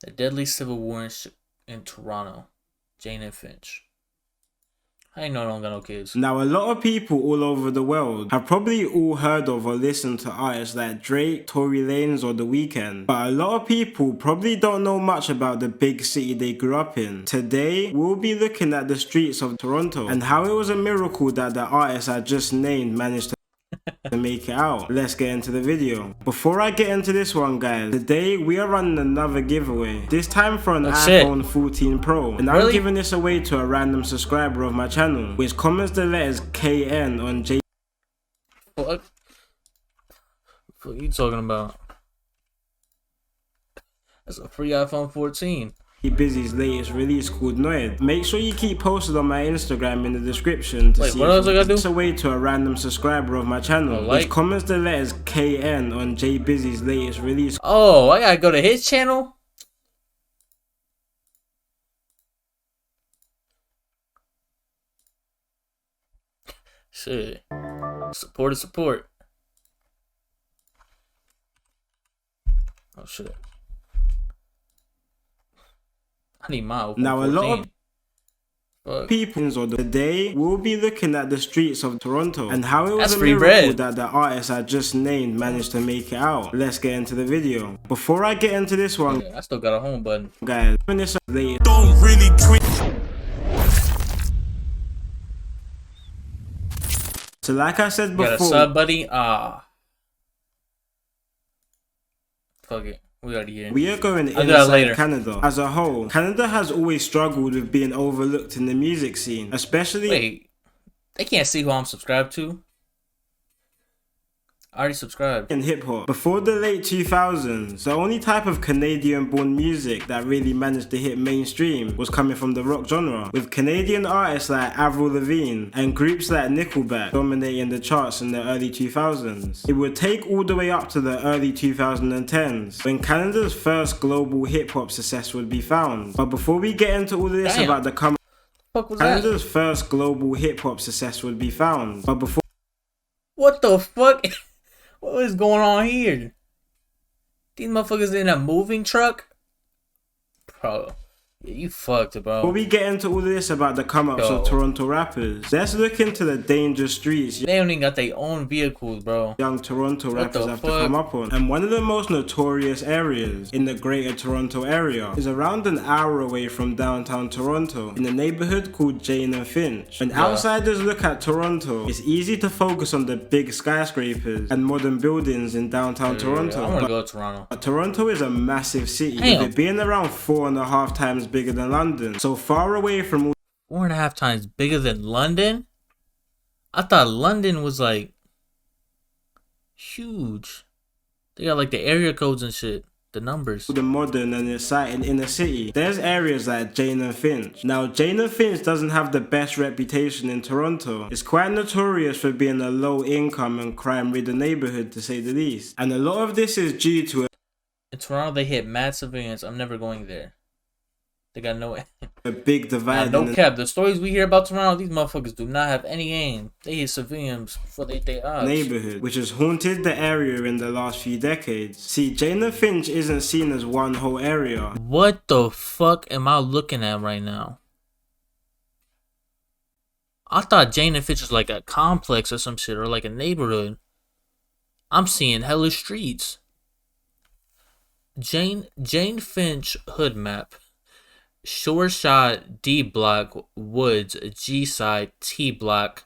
The deadly civil war in Toronto. Jane and Finch. I ain't know I don't got no kids. Now, a lot of people all over the world have probably all heard of or listened to artists like Drake, Tory Lanez, or The Weeknd, but a lot of people probably don't know much about the big city they grew up in. Today, we'll be looking at the streets of Toronto and how it was a miracle that the artist I just named managed to make it out. Let's get into the video. Before I get into this one, guys, today we are running another giveaway, this time for an iPhone 14 Pro, and I'm giving this away to a random subscriber of my channel which comments the letters KN on J. What are you talking about? That's a free iPhone 14. Busy's latest release called Noid. Make sure you keep posted on my Instagram in the description to see what else I gotta do? It's away to a random subscriber of my channel which comments the letters KN on J Busy's latest release. Oh, I gotta go to his channel? Shit. Support is support. Oh shit. I need my Now, a lot of people today we'll be looking at the streets of Toronto and how it was a miracle that the artist I just named managed to make it out. Let's get into the video. Before I get into this one, I still got a home button, guys. Don't really So like I said before, got a sub, buddy. Fuck it. We already here. We are going inside Canada. As a whole, Canada has always struggled with being overlooked in the music scene, especially... Wait, they can't see who I'm subscribed to? I already subscribed. In hip-hop. Before the late 2000s, the only type of Canadian-born music that really managed to hit mainstream was coming from the rock genre, with Canadian artists like Avril Lavigne and groups like Nickelback dominating the charts in the early 2000s. It would take all the way up to the early 2010s, when Canada's first global hip-hop success would be found. But before we get into all of this about the Canada's first global hip-hop success would be found. But before... What the fuck? What is going on here? These motherfuckers in a moving truck? Bro, yeah, you fucked, bro. Before we get into all this about the come-ups of Toronto rappers, let's look into the dangerous streets they don't even got their own vehicles, bro. Young Toronto rappers have to come up on. And one of the most notorious areas in the greater Toronto area is around an hour away from downtown Toronto, in a neighborhood called Jane and Finch. When outsiders look at Toronto, it's easy to focus on the big skyscrapers and modern buildings in downtown Toronto. I wanna go to Toronto. But Toronto is a massive city, with it being around 4.5 times bigger than London, so far away from all... 4.5 times bigger than London? I thought London was like huge. They got like the area codes and shit, the numbers. The modern and exciting inner city, there's areas like Jane and Finch. Now, Jane and Finch doesn't have the best reputation in Toronto. It's quite notorious for being a low income and crime-ridden neighborhood, to say the least. And a lot of this is due to in Toronto, they hit mad civilians. I'm never going there. They got no a big divide. No cap. The stories we hear about Toronto, these motherfuckers do not have any aim. They hit civilians before they odds. Neighborhood, which has haunted the area in the last few decades. See, Jane and Finch isn't seen as one whole area. What the fuck am I looking at right now? I thought Jane and Finch was like a complex or some shit, or like a neighborhood. I'm seeing hella streets. Jane Finch hood map. Shore Shot, D Block, Woods, G Side, T Block,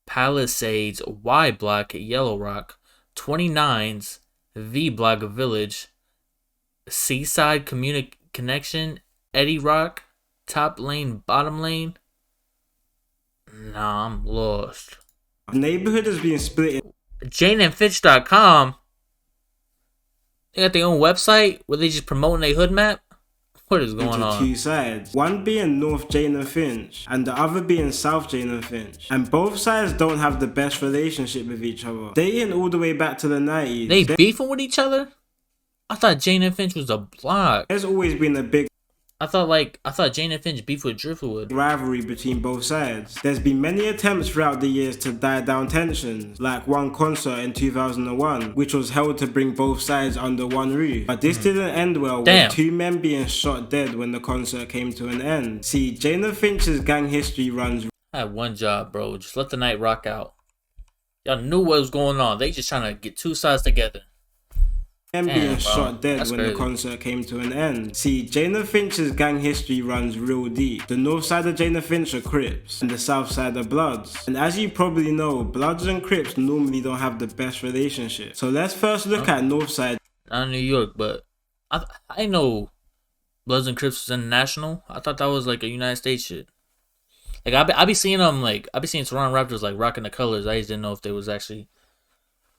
Palisades, Y Block, Yellow Rock, 29s, V Block, Village, Seaside, Connection, Eddie Rock, Top Lane, Bottom Lane. Nah, I'm lost. Neighborhood is being split in JaneandFinch.com. They got their own website where they just promoting their hood map. What is going on? Two sides, one being North Jane and Finch and the other being South Jane and Finch, and both sides don't have the best relationship with each other, dating all the way back to the 90s. They beefing with each other? I thought Jane and Finch was a block. There's always been a big I thought Jane and Finch beef with Driftwood. Rivalry between both sides. There's been many attempts throughout the years to die down tensions, like one concert in 2001, which was held to bring both sides under one roof. But this didn't end well, with 2 men being shot dead when the concert came to an end. See, Jane and Finch's gang history runs. I had one job, bro. Just let the night rock out. Y'all knew what was going on. They just trying to get two sides together. Being shot dead when the concert came to an end. See, Jane and Finch's gang history runs real deep. The north side of Jane and Finch are Crips, and the south side are Bloods. And as you probably know, Bloods and Crips normally don't have the best relationship. So let's first look at north side. Not New York, but I know Bloods and Crips was international. I thought that was like a United States shit. Like I be seeing them, like I be seeing Toronto Raptors like rocking the colors. I just didn't know if they was actually,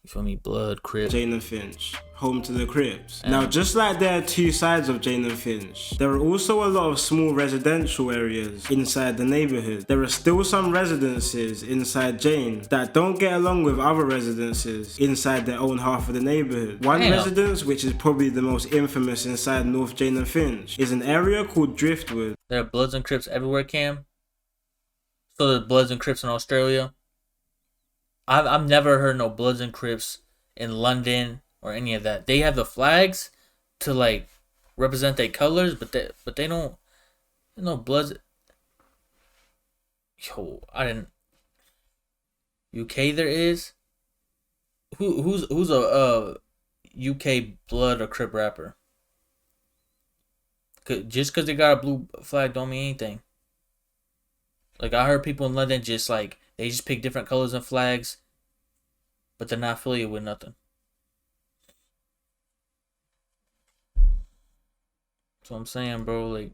you feel me, Blood, Crips. Jane and Finch, home to the Crips. Now, just like there are 2 sides of Jane and Finch, there are also a lot of small residential areas inside the neighborhood. There are still some residences inside Jane that don't get along with other residences inside their own half of the neighborhood. One residence, which is probably the most infamous inside North Jane and Finch, is an area called Driftwood. There are Bloods and Crips everywhere, Cam. So there's Bloods and Crips in Australia. I've never heard no Bloods and Crips in London or any of that. They have the flags to like represent their colors, but they don't. You know, Bloods. Yo, I didn't. UK there is. Who's a UK Blood or Crip rapper? Just because they got a blue flag don't mean anything. Like I heard people in London just like. They just pick different colors and flags, but they're not affiliated with nothing. That's what I'm saying, bro. Like,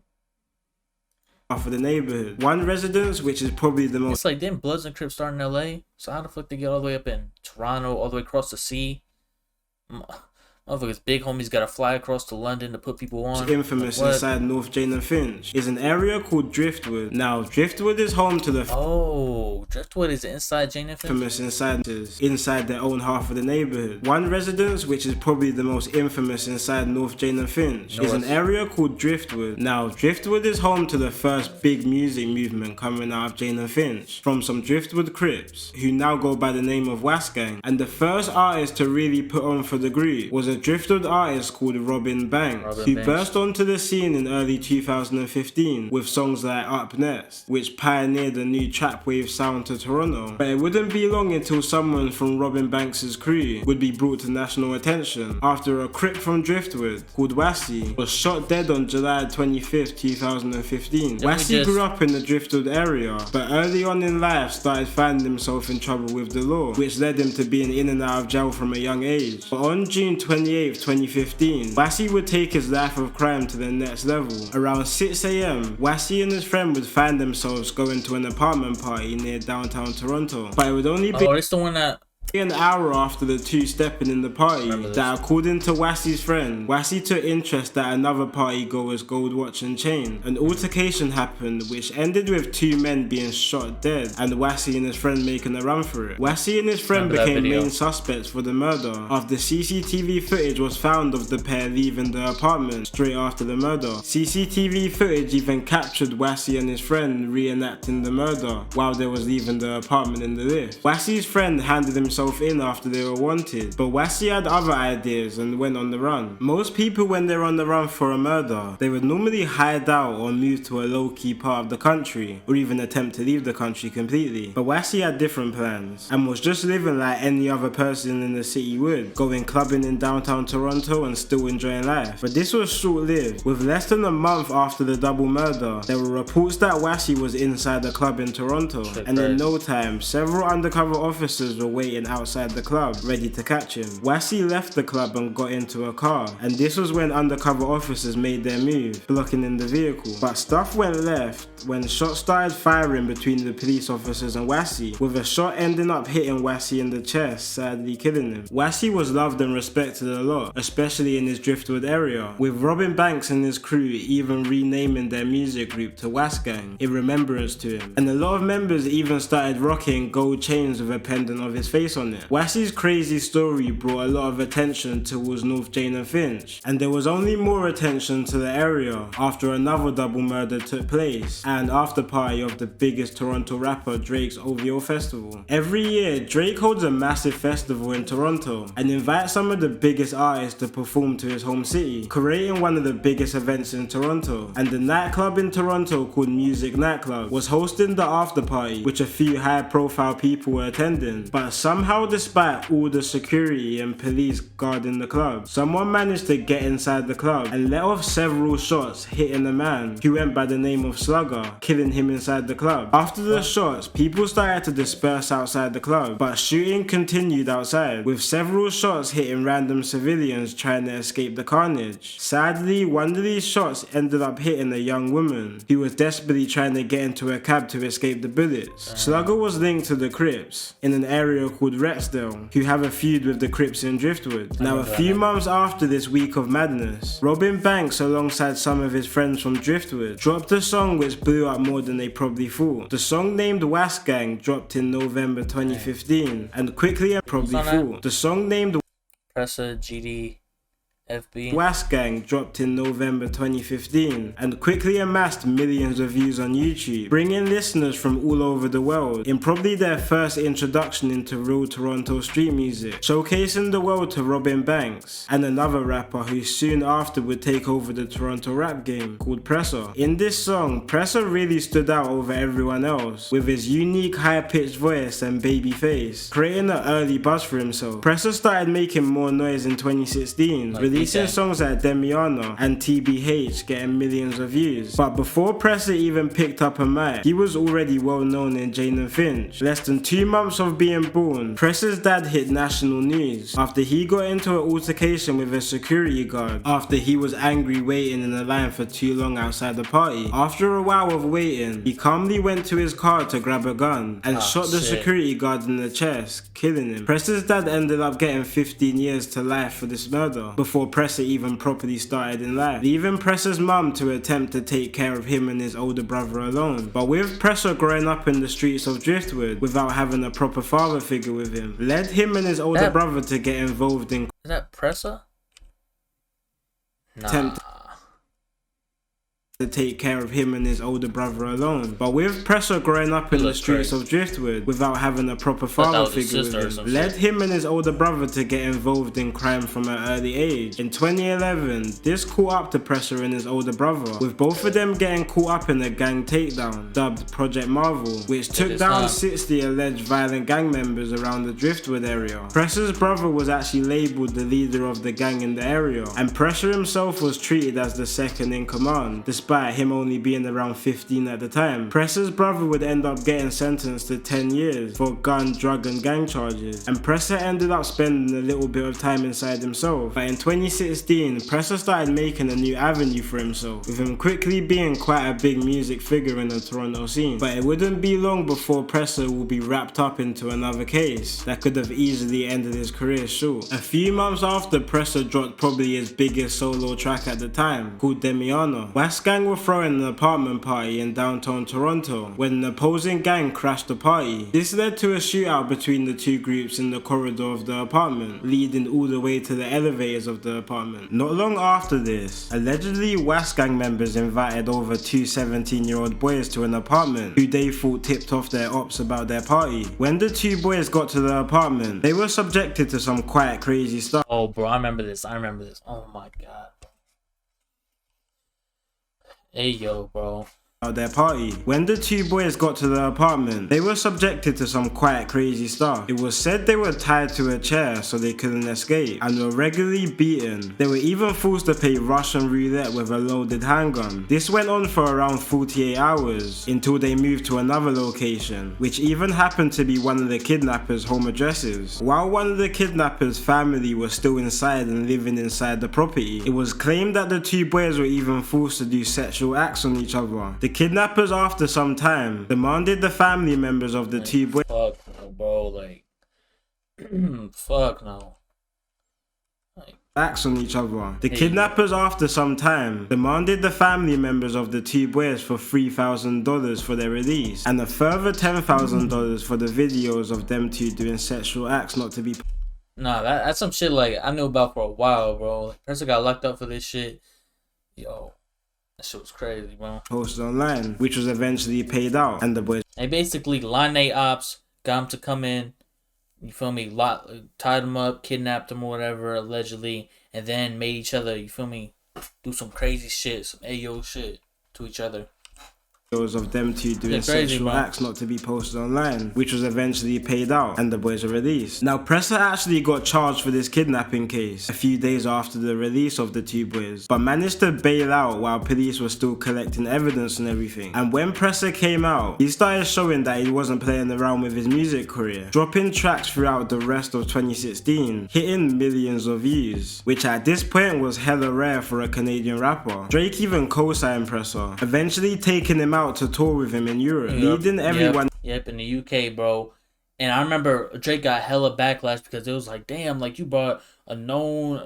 for the neighborhood. One residence, which is probably the most. It's like, didn't Bloods and Crips start in LA? So how the fuck they get all the way up in Toronto, all the way across the sea? Motherfuckers, big homies got to fly across to London to put people on. Infamous inside North Jane and Finch is an area called Driftwood. Now, Driftwood is home to the. Oh, Driftwood is inside Jane and Finch. Infamous inside their own half of the neighborhood. One residence, which is probably the most infamous inside North Jane and Finch, is an area called Driftwood. Now, Driftwood is home to the first big music movement coming out of Jane and Finch from some Driftwood Crips, who now go by the name of Wasgang. And the first artist to really put on for the group was a Driftwood artist called Robin Banks, who burst onto the scene in early 2015 with songs like Up Next, which pioneered a new trap wave sound to Toronto. But it wouldn't be long until someone from Robin Banks' crew would be brought to national attention after a Crip from Driftwood called Wassy was shot dead on July 25th, 2015. Wassy grew up in the Driftwood area, but early on in life started finding himself in trouble with the law, which led him to being in and out of jail from a young age. But on June 28th, 2015, Wassy would take his life of crime to the next level. Around 6 AM, Wassy and his friend would find themselves going to an apartment party near downtown Toronto. But it would only be it's the one that an hour after the two stepping in the party that, according to Wassy's friend, Wassy took interest at another party goer's gold watch and chain. An altercation happened which ended with 2 men being shot dead and Wassy and his friend making a run for it. Wassy and his friend became main suspects for the murder after CCTV footage was found of the pair leaving the apartment straight after the murder. CCTV footage even captured Wassy and his friend reenacting the murder while they was leaving the apartment in the lift. Wassy's friend handed himself in after they were wanted, but Wassy had other ideas and went on the run. Most people, when they're on the run for a murder, they would normally hide out or move to a low-key part of the country, or even attempt to leave the country completely. But Wassy had different plans and was just living like any other person in the city would, going clubbing in downtown Toronto and still enjoying life. But this was short-lived. With less than a month after the double murder, there were reports that Wassy was inside the club in Toronto, and in no time, several undercover officers were waiting outside the club, ready to catch him. Wassy left the club and got into a car, and this was when undercover officers made their move, blocking in the vehicle. But stuff went left when shots started firing between the police officers and Wassy, with a shot ending up hitting Wassy in the chest, sadly killing him. Wassy was loved and respected a lot, especially in his Driftwood area, with Robin Banks and his crew even renaming their music group to Wasgang in remembrance to him. And a lot of members even started rocking gold chains with a pendant of his face on on it. Wassie's crazy story brought a lot of attention towards North Jane and Finch, and there was only more attention to the area after another double murder took place, and after party of the biggest Toronto rapper Drake's OVO festival. Every year, Drake holds a massive festival in Toronto and invites some of the biggest artists to perform to his home city, creating one of the biggest events in Toronto. And the nightclub in Toronto called Music Nightclub was hosting the after party, which a few high profile people were attending. But somehow, despite all the security and police guarding the club, someone managed to get inside the club and let off several shots, hitting a man who went by the name of Slugger, killing him inside the club. After the shots, people started to disperse outside the club, but shooting continued outside, with several shots hitting random civilians trying to escape the carnage. Sadly, one of these shots ended up hitting a young woman who was desperately trying to get into a cab to escape the bullets. Slugger was linked to the Crips in an area called Rexdale, who have a feud with the Crips in Driftwood. Now, a few months after this week of madness, Robin Banks, alongside some of his friends from Driftwood, dropped a song which blew up more than they probably thought. The song named Was Gang dropped in November 2015 and quickly the song named Pressa GD FB Was Gang dropped in November 2015 and quickly amassed millions of views on YouTube, bringing listeners from all over the world in probably their first introduction into real Toronto street music, showcasing the world to Robin Banks and another rapper who soon after would take over the Toronto rap game called Pressa. In this song, Pressa really stood out over everyone else with his unique high-pitched voice and baby face, creating an early buzz for himself. Pressa started making more noise in 2016, releasing songs like Demiana and TBH getting millions of views. But before Pressa even picked up a mic, he was already well known in Jane and Finch. Less than 2 months of being born, Pressa's dad hit national news after he got into an altercation with a security guard after he was angry waiting in a line for too long outside the party. After a while of waiting, he calmly went to his car to grab a gun and shot the security guard in the chest, killing him. Pressa's dad ended up getting 15 years to life for this murder before Pressa even properly started in life, leaving Pressa's mum to attempt to take care of him and his older brother alone. But with Pressa growing up in the streets of Driftwood without having a proper father figure with him, led him and his older brother to get involved in Is that Pressa? attempt to take care of him and his older brother alone. But with Pressa growing up in the streets of Driftwood without having a proper father figure with him, led him and his older brother to get involved in crime from an early age. In 2011, this caught up to Pressa and his older brother, with both of them getting caught up in a gang takedown dubbed Project Marvel, which took down 60 alleged violent gang members around the Driftwood area. Pressa's brother was actually labelled the leader of the gang in the area, and Pressa himself was treated as the second in command, despite him only being around 15 at the time. Pressa's brother would end up getting sentenced to 10 years for gun, drug and gang charges, and Pressa ended up spending a little bit of time inside himself. But in 2016, Pressa started making a new avenue for himself, with him quickly being quite a big music figure in the Toronto scene. But it wouldn't be long before Pressa will be wrapped up into another case that could have easily ended his career short. A few months after Pressa dropped probably his biggest solo track at the time, called Demiana, Was Gang were throwing an apartment party in downtown Toronto when an opposing gang crashed the party. This led to a shootout between the two groups in the corridor of the apartment, leading all the way to the elevators of the apartment. Not long after this, allegedly Was Gang members invited over two 17-year-old boys to an apartment who they thought tipped off their ops about their party. When the two boys got to the apartment, they were subjected to some quite crazy stuff. Oh bro, I remember this. Oh my god. Hey yo, bro. Their party. When the two boys got to the apartment, they were subjected to some quite crazy stuff. It was said they were tied to a chair so they couldn't escape and were regularly beaten. They were even forced to play Russian roulette with a loaded handgun. This went on for around 48 hours until they moved to another location, which even happened to be one of the kidnappers' home addresses. While one of the kidnappers' family was still inside and living inside the property, it was claimed that the two boys were even forced to do sexual acts on each other. The kidnappers, after some time, demanded the family members of the two boys. Fuck no, bro. Like, fuck no. Like, acts on each other. The Hey. kidnappers, after some time, demanded the family members of the two boys for $3,000 for their release, and a further $10,000 for the videos of them two doing sexual acts not to be Nah, that's some shit like I knew about for a while, bro. Like, person got locked up for this shit. Yo, that shit was crazy, bro. posted online, which was eventually paid out, and the boys They basically line they ops, got them to come in. You feel me? Tied them up, kidnapped them or whatever, allegedly, and then made each other, you feel me, do some crazy shit, some Ayo shit to each other. of them two doing crazy, sexual bro. acts not to be posted online, which was eventually paid out, and the boys were released. Now, Presser actually got charged for this kidnapping case a few days after the release of the two boys, but managed to bail out while police were still collecting evidence and everything. And when Presser came out, he started showing that he wasn't playing around with his music career, dropping tracks throughout the rest of 2016, hitting millions of views, which at this point was hella rare for a Canadian rapper. Drake even co-signed Presser, eventually taking him out to tour with him in Europe, leading everyone. Yep, in the UK, bro. And I remember Drake got hella backlash because it was like, damn, like you brought a known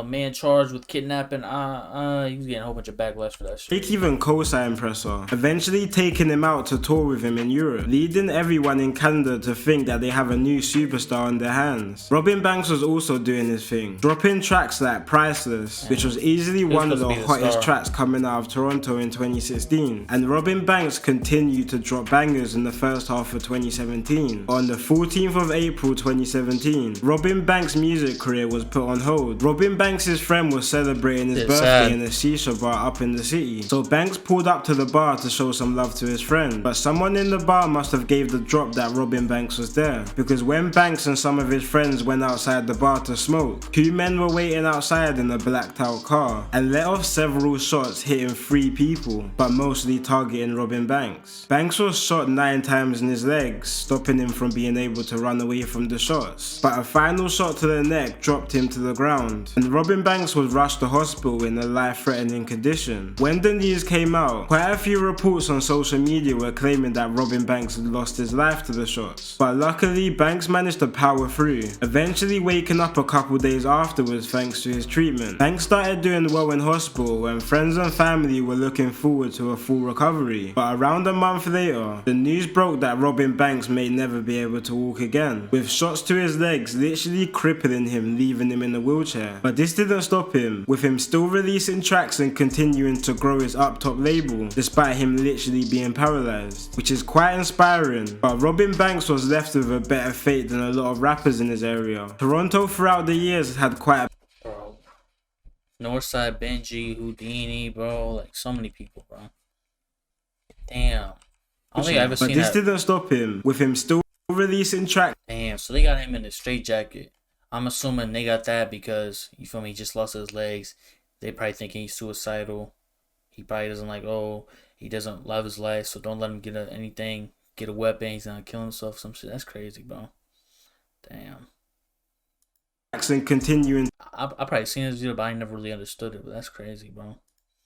man charged with kidnapping. He was getting a whole bunch of backlash for that shit. Drake even co-signed Presser, eventually taking him out to tour with him in Europe, leading everyone in Canada to think that they have a new superstar on their hands. Robin Banks was also doing his thing, dropping tracks like Priceless, which was easily one of the hottest tracks coming out of Toronto in 2016. And Robin Banks continued to drop bangers in the first half of 2017. On the 14th of April 2017, Robin Banks' music career was put on hold. Robin Banks' friend was celebrating his birthday in a shisha bar up in the city, so Banks pulled up to the bar to show some love to his friend, but someone in the bar must have gave the drop that Robin Banks was there, because when Banks and some of his friends went outside the bar to smoke, two men were waiting outside in a blacked out car and let off several shots hitting 3 people, but mostly targeting Robin Banks. Banks was shot 9 times in his legs, stopping him from being able to run away from the shots, but a final shot to the neck dropped him to the ground, and Robin Banks was rushed to hospital in a life-threatening condition. When the news came out, quite a few reports on social media were claiming that Robin Banks had lost his life to the shots, but luckily Banks managed to power through, eventually waking up a couple days afterwards thanks to his treatment. Banks started doing well in hospital and friends and family were looking forward to a full recovery, but around a month later, the news broke that Robin Banks may never be able to walk again, with shots to his legs literally crippling him, leaving him in a wheelchair. But this didn't stop him, with him still releasing tracks and continuing to grow his up top label, despite him literally being paralysed, which is quite inspiring. But Robin Banks was left with a better fate than a lot of rappers in his area. Toronto throughout the years has had quite a Bro. Northside, Benji, Houdini, bro. Like, so many people, bro. Damn. I don't think I ever seen that. But this didn't stop him, with him still releasing tracks. Damn, so they got him in a straitjacket. I'm assuming they got that because, you feel me, he just lost his legs. They probably thinking he's suicidal. He probably doesn't he doesn't love his life, so don't let him get anything, get a weapon, he's gonna kill himself, some shit. That's crazy, bro. Damn. And continuing I probably seen this video, but I never really understood it, but that's crazy, bro.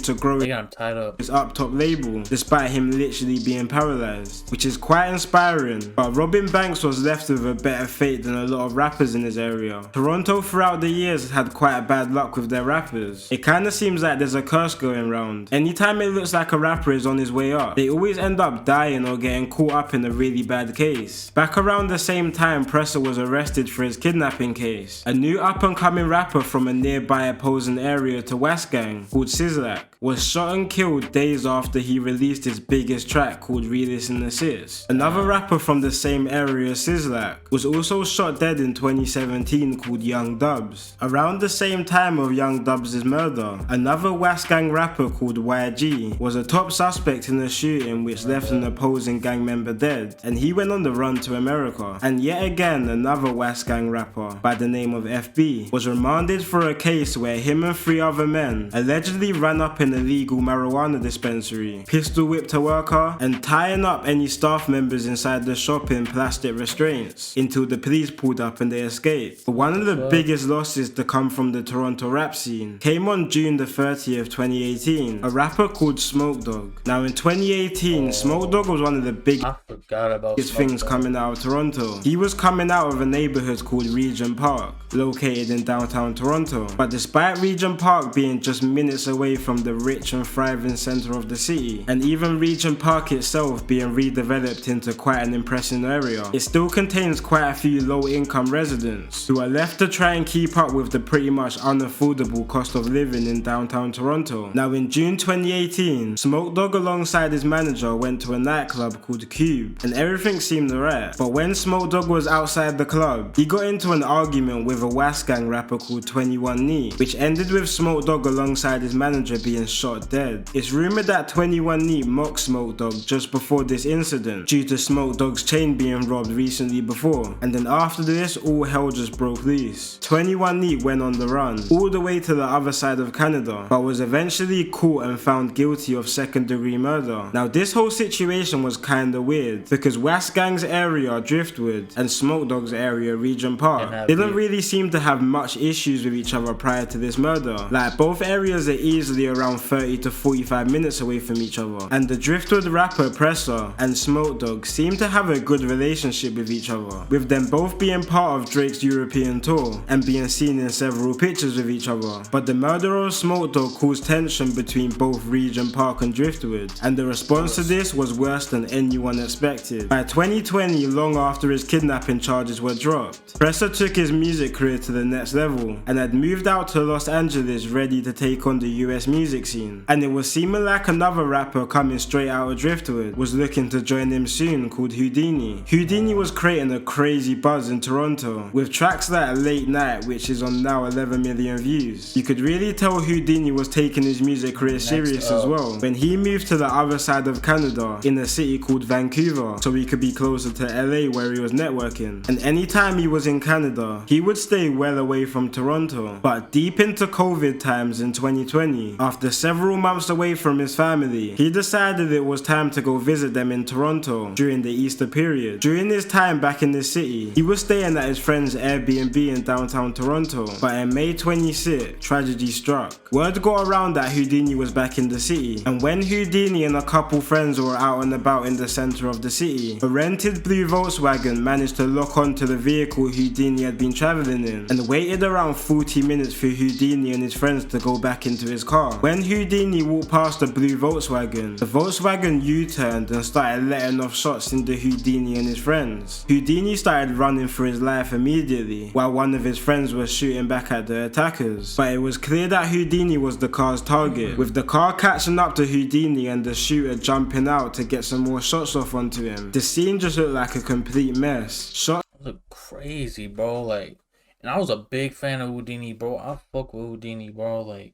to grow They got him tied up. his up top label, despite him literally being paralysed, which is quite inspiring. But Robin Banks was left with a better fate than a lot of rappers in his area. Toronto throughout the years has had quite a bad luck with their rappers. It kinda seems like there's a curse going round. Anytime it looks like a rapper is on his way up, they always end up dying or getting caught up in a really bad case. Back around the same time Presser was arrested for his kidnapping case, a new up and coming rapper from a nearby opposing area to Wasgang called SLIXZZ was shot and killed days after he released his biggest track called Realist in the Sits. Another rapper from the same area as SLIXZZ was also shot dead in 2017 called Young Dubs. Around the same time of Young Dubs' murder, another Wasgang rapper called YG was a top suspect in a shooting which left an opposing gang member dead, and he went on the run to America. And yet again, another Wasgang rapper by the name of FB was remanded for a case where him and 3 other men allegedly ran up in an illegal marijuana dispensary, pistol whipped a worker, and tying up any staff members inside the shop in plastic restraints until the police pulled up and they escaped. But one of the biggest losses to come from the Toronto rap scene came on June the 30th, 2018, a rapper called Smoke Dogg. Now in 2018, Smoke Dogg was one of the biggest things coming out of Toronto. He was coming out of a neighborhood called Regent Park, located in downtown Toronto. But despite Regent Park being just minutes away from the rich and thriving center of the city, and even Regent Park itself being redeveloped into quite an impressive area, it still contains quite a few low-income residents who are left to try and keep up with the pretty much unaffordable cost of living in downtown Toronto. Now in June 2018, Smoke Dogg alongside his manager went to a nightclub called Cube, and everything seemed alright. But when Smoke Dogg was outside the club, he got into an argument with a Wasgang rapper called 21 Knee, which ended with Smoke Dogg alongside his manager being shot dead. It's rumoured that 21 Knee mocked Smoke Dogg just before this incident due to Smoke Dogg's chain being robbed recently before, and then after this all hell just broke loose. 21 Knee went on the run all the way to the other side of Canada, but was eventually caught and found guilty of second-degree murder. Now this whole situation was kinda weird because Wasgang's area, Driftwood, and Smoke Dogg's area, Regent Park, didn't really seem to have much issues with each other prior to this murder. Like both areas are easily around 30 to 45 minutes away from each other, and the Driftwood rapper Presser and Smoke Dogg seem to have a good relationship with each other, with them both being part of Drake's European tour and being seen in several pictures with each other. But the murder of Smoke Dogg caused tension between both Regent Park and Driftwood, and the response to this was worse than anyone expected. By 2020, long after his kidnapping charges were dropped, Presser took his music career to the next level and had moved out to Los Angeles ready to take on the US music scene. And it was seeming like another rapper coming straight out of Driftwood was looking to join him soon, called Houdini. Houdini was creating a crazy buzz in Toronto, with tracks like Late Night, which is on now 11 million views. You could really tell Houdini was taking his music career serious as well when he moved to the other side of Canada in a city called Vancouver so he could be closer to LA where he was networking. And anytime he was in Canada, he would stay well away from Toronto. But deep into COVID times in 2020, after several months away from his family, he decided it was time to go visit them in Toronto during the Easter period. During his time back in the city, he was staying at his friend's Airbnb in downtown Toronto, but in May 26th, tragedy struck. Word got around that Houdini was back in the city, and when Houdini and a couple friends were out and about in the center of the city, a rented blue Volkswagen managed to lock onto the vehicle Houdini had been traveling in, and waited around 40 minutes for Houdini and his friends to go back into his car. When Houdini walked past the blue Volkswagen, the Volkswagen U-turned and started letting off shots into Houdini and his friends. Houdini started running for his life immediately, while one of his friends was shooting back at the attackers. But it was clear that Houdini was the car's target, with the car catching up to Houdini and the shooter jumping out to get some more shots off onto him. The scene just looked like a complete mess. Shots look crazy, bro. Like, and I was a big fan of Houdini, bro. I fuck with Houdini, bro. Like,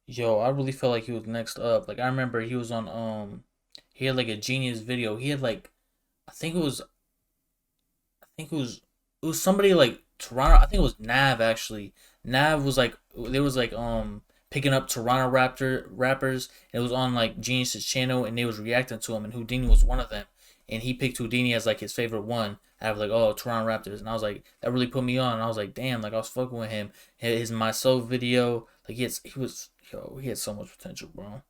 yo, I really felt like he was next up. Like, I remember he was on he had like a Genius video. He had like, I think it was somebody like Toronto. I think it was Nav actually. Nav was like, there was like picking up Toronto rappers. It was on like Genius's channel, and they was reacting to him, and Houdini was one of them. And he picked Houdini as like his favorite one out of like, oh, Toronto Raptors. And I was like, that really put me on. And I was like, damn, like I was fucking with him. His Myself video, like he had so much potential, bro.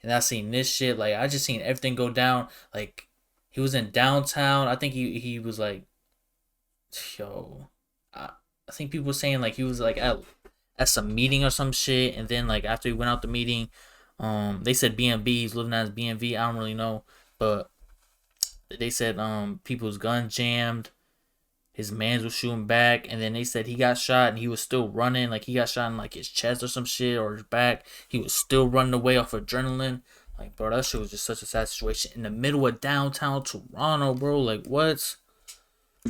And I seen this shit, like I just seen everything go down. Like he was in downtown. I think he was like, yo, I think people were saying like he was like at some meeting or some shit, and then like after he went out the meeting, they said BNB, he's living at his BNB. I don't really know, but they said people's gun jammed, his mans was shooting back, and then they said he got shot and he was still running, like he got shot in like his chest or some shit or his back. He was still running away off adrenaline. Like, bro, that shit was just such a sad situation in the middle of downtown Toronto, bro. Like, what?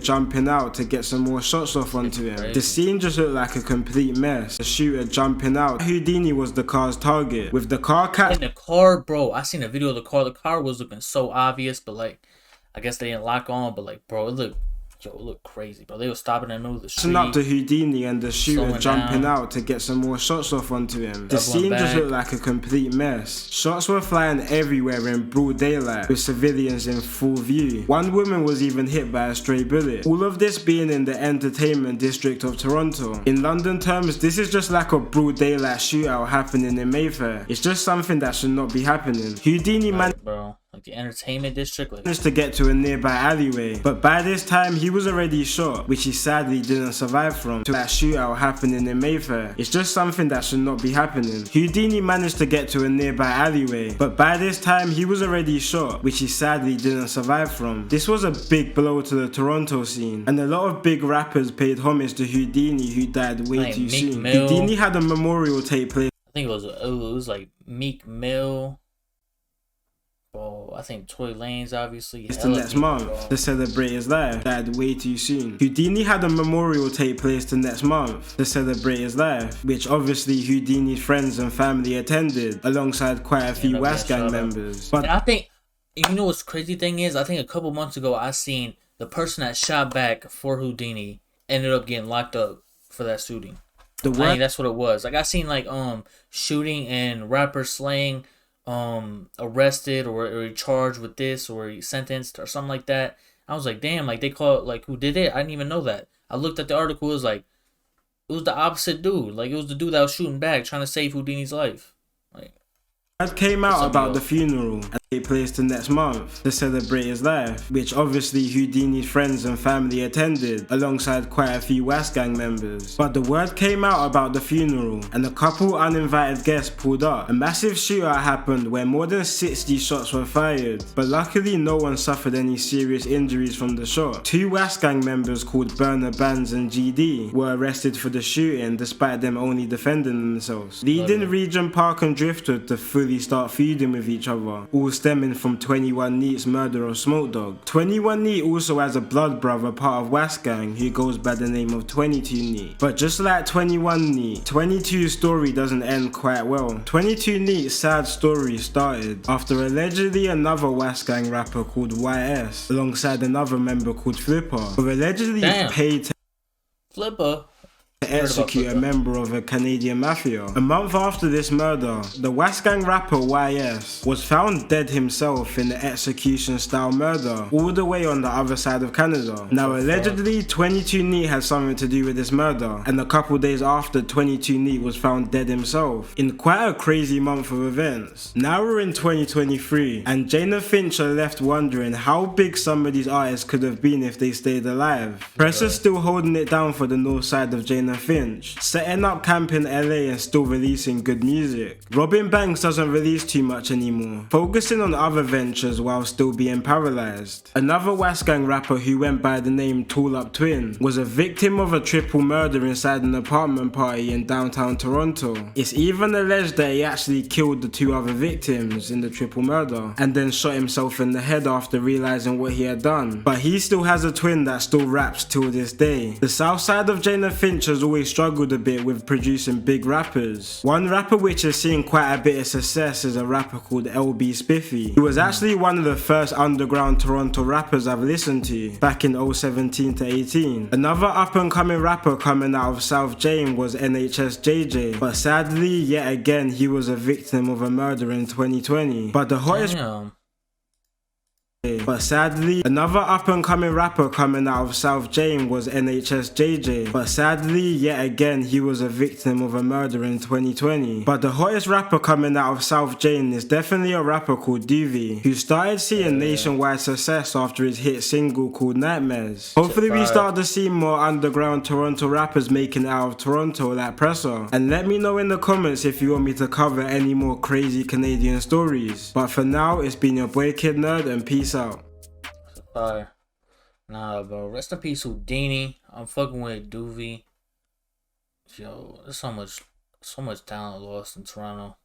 Jumping out to get some more shots off onto him. The scene just looked like a complete mess. The shooter jumping out. Houdini was the car's target, with the car in the car, bro. I seen a video of the car. The car was looking so obvious, but like, I guess they didn't lock on. But like, bro, it looked, Yo, it looked crazy, bro. They were stopping in the middle of the Passing up to street, Houdini and the shooter slowing jumping down, out to get some more shots off onto him. The doubling scene just back. looked like a complete mess. Shots were flying everywhere in broad daylight with civilians in full view. One woman was even hit by a stray bullet. All of this being in the entertainment district of Toronto. In London terms, this is just like a broad daylight shootout happening in Mayfair. It's just something that should not be happening. Houdini managed Bro, like the entertainment district, like to get to a nearby alleyway, but by this time he was already shot, which he sadly didn't survive from. To that shootout happening in Mayfair, it's just something that should not be happening. Houdini managed to get to a nearby alleyway, but by this time he was already shot, which he sadly didn't survive from. This was a big blow to the Toronto scene, and a lot of big rappers paid homage to Houdini, who died way too soon. Houdini had a memorial take place. I think it was like Meek Mill. Bro, I think Tory Lanez obviously. The next month to celebrate his life. Died way too soon. Houdini had a memorial take place the next month to celebrate his life, which obviously Houdini's friends and family attended, alongside quite a few OUSMANE members. But and I think, you know what's crazy thing is, I think a couple months ago I seen the person that shot back for Houdini ended up getting locked up for that shooting. I think that's what it was. Like I seen like shooting and rapper slaying arrested or charged with this or sentenced or something like that. I was like, damn, like they call it, like who did it? I didn't even know that. I looked at the article, it was like it was the opposite dude. Like it was the dude that was shooting back trying to save Houdini's life. Like that came out about the funeral and take place the next month to celebrate his life, which obviously Houdini's friends and family attended, alongside quite a few OUSMANE members. But the word came out about the funeral, and a couple uninvited guests pulled up. A massive shootout happened where more than 60 shots were fired, but luckily no one suffered any serious injuries from the shot. Two OUSMANE members called Burner Bands and GD were arrested for the shooting despite them only defending themselves, leading Regent Park and Driftwood to fully start feuding with each other, all stemming from 21 Neat's murder of Smoke Dog. 21 Neat also has a blood brother part of OUSMANE who goes by the name of 22 Neat. But just like 21 Neat, 22's story doesn't end quite well. 22 Neat's sad story started after allegedly another OUSMANE rapper called YS, alongside another member called Flipper, were allegedly paid to Flipper execute a member of a Canadian mafia. A month after this murder, the OUSMANE rapper YS was found dead himself in the execution style murder all the way on the other side of Canada. Now allegedly 22 Neat had something to do with this murder, and a couple days after 22 Neat was found dead himself, in quite a crazy month of events. Now we're in 2023 and Jada Finch are left wondering how big some of these artists could have been if they stayed alive. Press is still holding it down for the north side of Jada Finch, setting up camp in LA and still releasing good music. Robin Banks doesn't release too much anymore, focusing on other ventures while still being paralysed. Another OUSMANE rapper who went by the name Tall Up Twin was a victim of a triple murder inside an apartment party in downtown Toronto. It's even alleged that he actually killed the two other victims in the triple murder and then shot himself in the head after realising what he had done. But he still has a twin that still raps till this day. The south side of Jada Finch has always struggled a bit with producing big rappers. One rapper which has seen quite a bit of success is a rapper called LB Spiffy, who was actually one of the first underground Toronto rappers I've listened to back in 2017 to 18. Another up and coming rapper coming out of South Jane was NHS JJ, but sadly yet again he was a victim of a murder in 2020. But the hottest But sadly, another up-and-coming rapper coming out of South Jane was NHS JJ. But sadly, yet again, he was a victim of a murder in 2020. But the hottest rapper coming out of South Jane is definitely a rapper called Doovie, who started seeing nationwide success after his hit single called Nightmares. Hopefully we start to see more underground Toronto rappers making it out of Toronto like Presser. And let me know in the comments if you want me to cover any more crazy Canadian stories. But for now, it's been your boy Kid Nerd, and peace out. Nah, bro. Rest in peace, Houdini. I'm fucking with Doovie. Yo, there's so much talent lost in Toronto.